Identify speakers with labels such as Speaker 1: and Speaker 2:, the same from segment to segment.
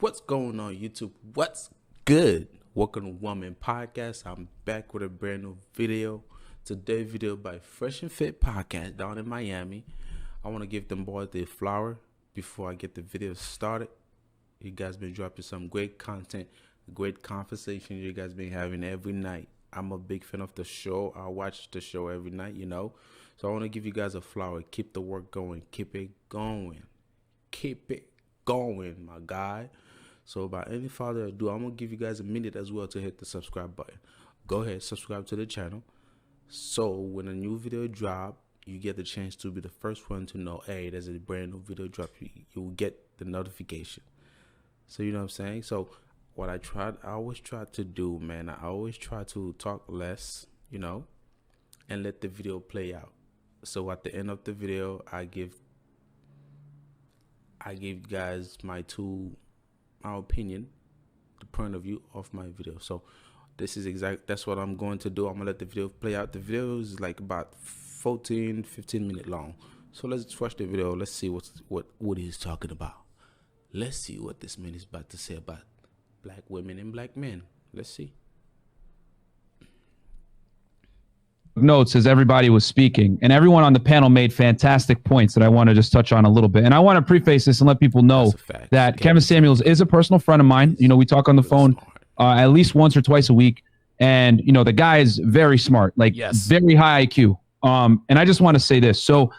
Speaker 1: What's going on, YouTube? What's good? Welcome to Woman Podcast. I'm back with a brand new video. Today's video by Fresh and Fit Podcast down in Miami. I want to give them boys their flower before I get the video started. You guys been dropping some great content, great conversation you guys been having every night. I'm a big fan of the show. I watch the show every night, So I want to give you guys a flower. Keep the work going. Keep it going. Keep it going, my guy. So without any further ado, I'm going to give you guys a minute as well to hit the subscribe button. Go ahead, subscribe to the channel. So when a new video drop, you get the chance to be the first one to know, hey, there's a brand new video drop. You will get the notification. So you know what I'm saying? So what I always try to do, man, I always try to talk less, and let the video play out. So at the end of the video, I give guys my opinion, the point of view of my video. So that's what I'm going to do. I'm gonna let the video play out. The video is like about 15 minutes long. So let's watch the video. Let's see what he's talking about. Let's see what this man is about to say about black women and black men. Let's see.
Speaker 2: Notes as everybody was speaking, and everyone on the panel made fantastic points that I want to just touch on a little bit. And I want to preface this and let people know that Kevin Samuels is a personal friend of mine. We talk on the phone at least once or twice a week, and the guy is very smart, very high IQ. And I just want to say this. So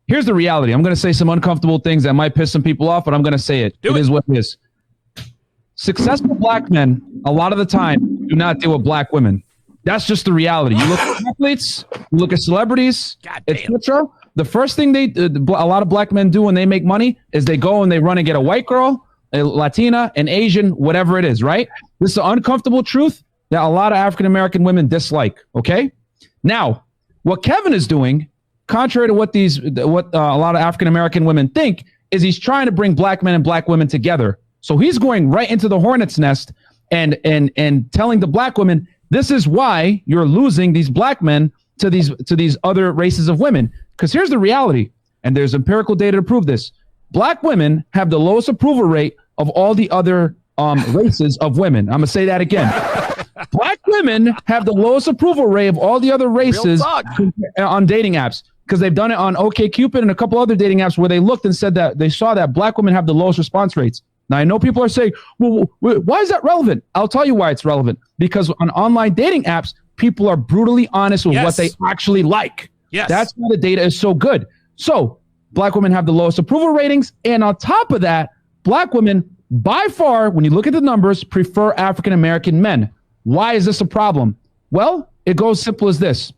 Speaker 2: here's the reality. I'm going to say some uncomfortable things that might piss some people off, but I'm going to say it. It is what it is. Successful black men, a lot of the time, do not deal with black women. That's just the reality. You look at athletes, you look at celebrities, etc. The first thing a lot of black men do when they make money is they go and they run and get a white girl, a Latina, an Asian, whatever it is, right? This is an uncomfortable truth that a lot of African-American women dislike, okay? Now, what Kevin is doing, contrary to what a lot of African-American women think, is he's trying to bring black men and black women together. So he's going right into the hornet's nest and telling the black women, this is why you're losing these black men to these other races of women. Because here's the reality, and there's empirical data to prove this. Black women have the lowest approval rate of all the other races of women. I'm going to say that again. Black women have the lowest approval rate of all the other races on dating apps, because they've done it on OkCupid and a couple other dating apps where they looked and said that they saw that black women have the lowest response rates. Now, I know people are saying, well, why is that relevant? I'll tell you why it's relevant. Because on online dating apps, people are brutally honest with what they actually like. Yes. That's why the data is so good. So black women have the lowest approval ratings. And on top of that, black women, by far, when you look at the numbers, prefer African-American men. Why is this a problem? Well, it goes simple as this.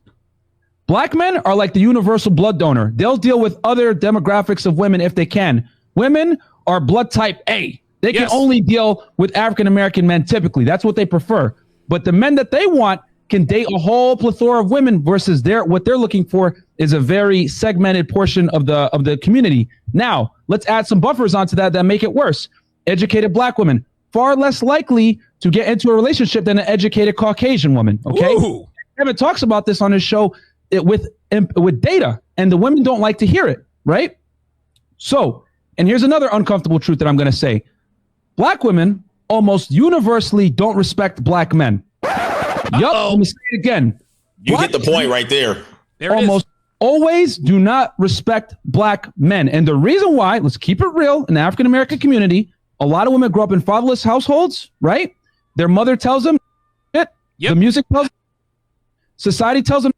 Speaker 2: Black men are like the universal blood donor. They'll deal with other demographics of women if they can. Women are blood type A. They can only deal with African-American men typically. That's what they prefer. But the men that they want can date a whole plethora of women versus what they're looking for is a very segmented portion of the community. Now, let's add some buffers onto that make it worse. Educated black women, far less likely to get into a relationship than an educated Caucasian woman, okay? Ooh. Kevin talks about this on his show with data, and the women don't like to hear it, right? So, and here's another uncomfortable truth that I'm going to say. Black women almost universally don't respect black men. Yup, I'm going to say it again.
Speaker 3: You get the point right there.
Speaker 2: Almost always do not respect black men. And the reason why, let's keep it real, in the African-American community, a lot of women grow up in fatherless households, right? Their mother tells them it. Yep. The music tells them. Society tells them.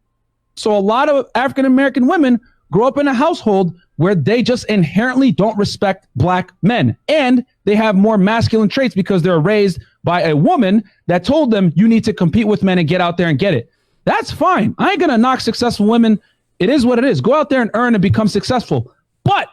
Speaker 2: So a lot of African-American women grow up in a household where they just inherently don't respect black men. And they have more masculine traits because they're raised by a woman that told them you need to compete with men and get out there and get it. That's fine. I ain't going to knock successful women. It is what it is. Go out there and earn and become successful. But,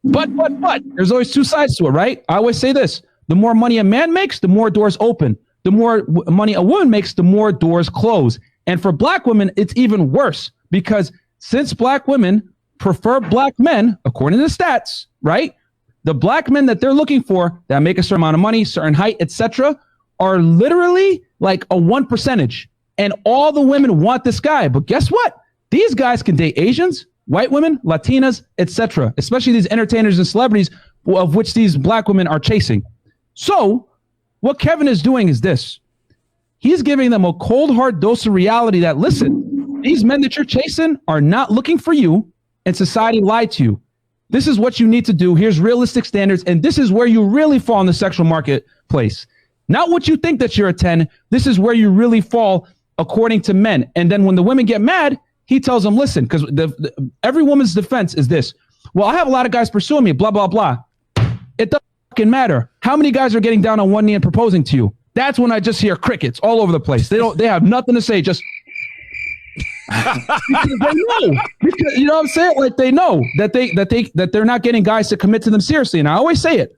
Speaker 2: there's always two sides to it, right? I always say this. The more money a man makes, the more doors open. The more money a woman makes, the more doors close. And for black women, it's even worse because since black women prefer black men, according to the stats, right? The black men that they're looking for that make a certain amount of money, certain height, etc., are literally like a 1%. And all the women want this guy. But guess what? These guys can date Asians, white women, Latinas, etc., especially these entertainers and celebrities of which these black women are chasing. So what Kevin is doing is this. He's giving them a cold, hard dose of reality that, listen, these men that you're chasing are not looking for you, and society lied to you. This is what you need to do. Here's realistic standards, and this is where you really fall in the sexual marketplace. Not what you think that you're a 10. This is where you really fall according to men. And then when the women get mad, he tells them, listen, because every woman's defense is this. Well, I have a lot of guys pursuing me, blah, blah, blah. It doesn't fucking matter. How many guys are getting down on one knee and proposing to you? That's when I just hear crickets all over the place. They have nothing to say. Just because they know. Because, you know what I'm saying? Like, they know that they're not getting guys to commit to them seriously. And I always say it.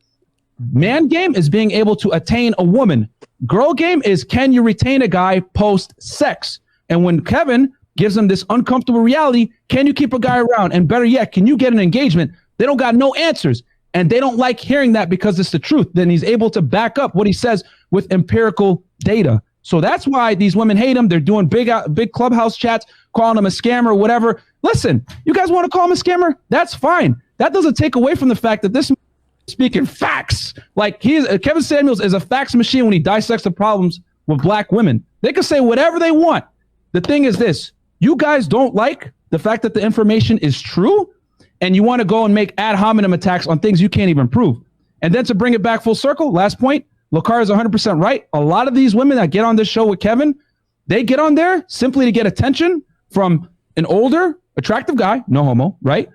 Speaker 2: Man game is being able to attain a woman. Girl game is, can you retain a guy post sex? And when Kevin gives them this uncomfortable reality, can you keep a guy around? And better yet, can you get an engagement? They don't got no answers. And they don't like hearing that because it's the truth. Then he's able to back up what he says with empirical data. So that's why these women hate him. They're doing big clubhouse chats, calling him a scammer or whatever. Listen, you guys want to call him a scammer? That's fine. That doesn't take away from the fact that this speaking facts. Like, Kevin Samuels is a facts machine when he dissects the problems with black women. They can say whatever they want. The thing is this. You guys don't like the fact that the information is true, and you want to go and make ad hominem attacks on things you can't even prove. And then to bring it back full circle, last point, Lakar is 100% right. A lot of these women that get on this show with Kevin, they get on there simply to get attention from an older, attractive guy, no homo, right?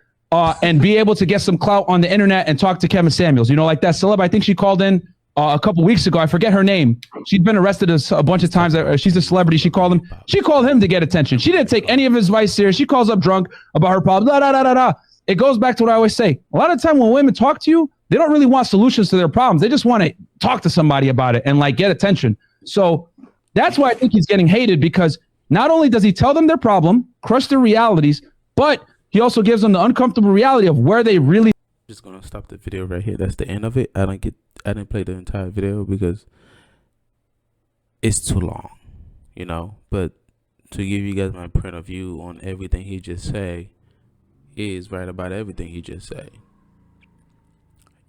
Speaker 2: And be able to get some clout on the internet and talk to Kevin Samuels. You know, like that celeb, I think she called in a couple weeks ago. I forget her name. She'd been arrested a bunch of times. She's a celebrity. She called him to get attention. She didn't take any of his advice serious. She calls up drunk about her problem. Da, da, da, da, da. It goes back to what I always say. A lot of the time when women talk to you, they don't really want solutions to their problems. They just want to talk to somebody about it and like get attention. So that's why I think he's getting hated, because not only does he tell them their problem, crush their realities, but he also gives them the uncomfortable reality of where they really.
Speaker 1: Just gonna stop the video right here. That's the end of it. I didn't play the entire video because it's too long, you know. But to give you guys my point of view on everything he just said, he is right about everything he just said.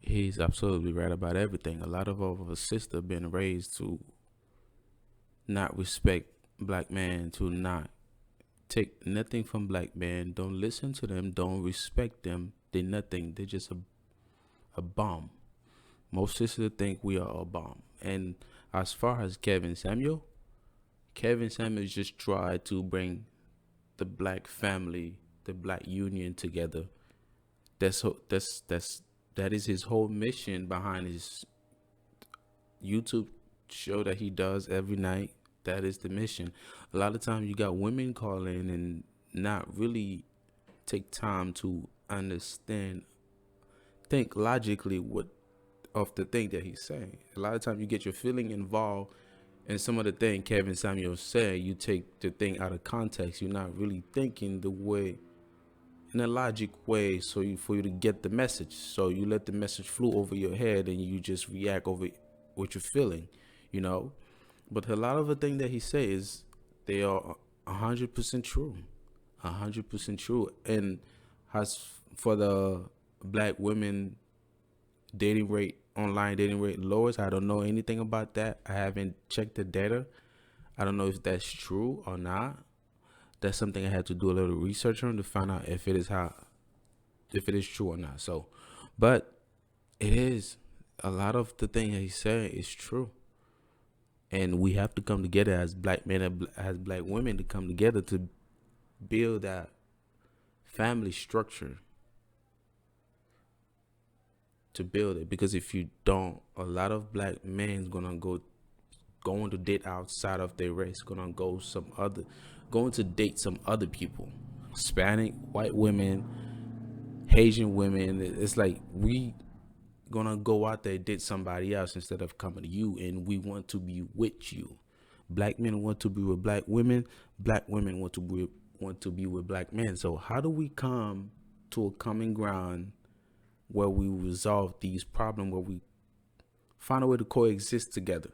Speaker 1: He's absolutely right about everything. A lot of our sisters been raised to not respect black men, to not take nothing from black men. Don't listen to them. Don't respect them. They're nothing. They're just a bomb. Most sisters think we are a bomb. And as far as Kevin Samuels just tried to bring the black family, the black union together. That is his whole mission behind his YouTube show that he does every night. That is the mission. A lot of times you got women calling and not really take time to understand, think logically of the thing that he's saying. A lot of times you get your feeling involved in some of the thing Kevin Samuels said. You take the thing out of context. You're not really thinking the way, in a logic way, for you to get the message. So you let the message flew over your head and you just react over what you're feeling, you know. But a lot of the things that he says, they are 100% true, 100% true. And as for the black women dating rate, online dating rate lowers, I don't know anything about that. I haven't checked the data. I don't know if that's true or not. That's something I had to do a little research on to find out if it is true or not. So, but it is, a lot of the thing that he said is true. And we have to come together as black men, as black women, to come together to build that family structure. To build it, because if you don't, a lot of black men going to date outside of their race, going to date some other people, Hispanic, white women, Asian women. It's like we gonna go out there and date somebody else instead of coming to you, and we want to be with you. Black men want to be with black women. Black women want to be with black men. So how do we come to a common ground where we resolve these problems, where we find a way to coexist together?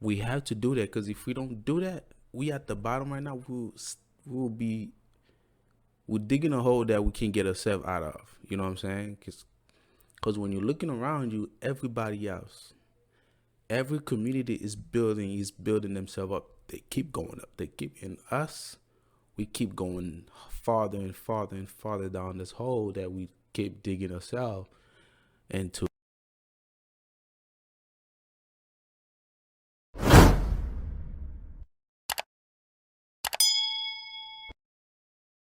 Speaker 1: We have to do that, because if we don't do that, we at the bottom right now. We're digging a hole that we can't get ourselves out of. You know what I'm saying? Because Because when you're looking around you, everybody else, every community is building themselves up. They keep going up. In us, we keep going farther and farther and farther down this hole that we keep digging ourselves into.